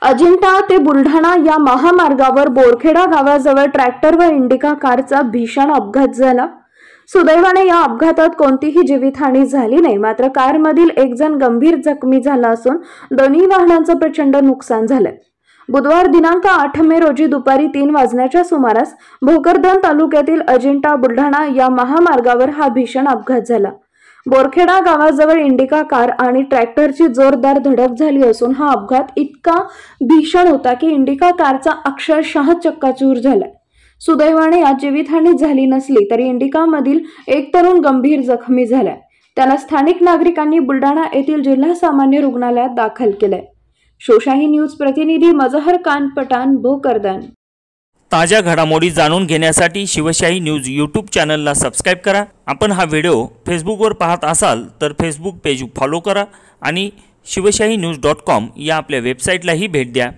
अजिंठा ते बुलढाणा या महामार्गावर बोरखेडा गावाजवळ ट्रॅक्टर व इंडिका कारचा भीषण अपघात झाला। सुदैवाने या अपघातात कोणतीही जीवितहानी झाली नाही, मात्र कारमधील एक जण गंभीर जखमी झाला असून दोन्ही वाहनांचं प्रचंड नुकसान झालंय। बुधवार दिनांक 8 मे रोजी दुपारी 3 वाजण्याच्या सुमारास भोकरदन तालुक्यातील अजिंठा बुलढाणा या महामार्गावर हा भीषण अपघात झाला। बोरखेडा गावाजवळ इंडिका कार आणि ट्रॅक्टरची जोरदार धडक झाली असून हा अपघात इतका भीषण होता की इंडिका कारचा अक्षरशः चक्काचूर झाला। सुदैवाने यात जीवितहानी झाली नसली तरी इंडिकामधील एक तरुण गंभीर जखमी झालाय। त्याला स्थानिक नागरिकांनी बुलढाणा येथील जिल्हा सामान्य रुग्णालयात दाखल केलंय। शिवशाही न्यूज प्रतिनिधी मजहर खान पठाण, भोकरदन। ताज्या घडामोडी जाणून घेण्यासाठी शिवशाही न्यूज यूट्यूब चॅनलला सबस्क्राइब करा। आपण हा व्हिडिओ फेसबुकवर पाहत असाल तर फेसबुक पेज फॉलो करा आणि शिवशाहीन्यूज.com या आपल्या वेबसाईटलाही भेट द्या।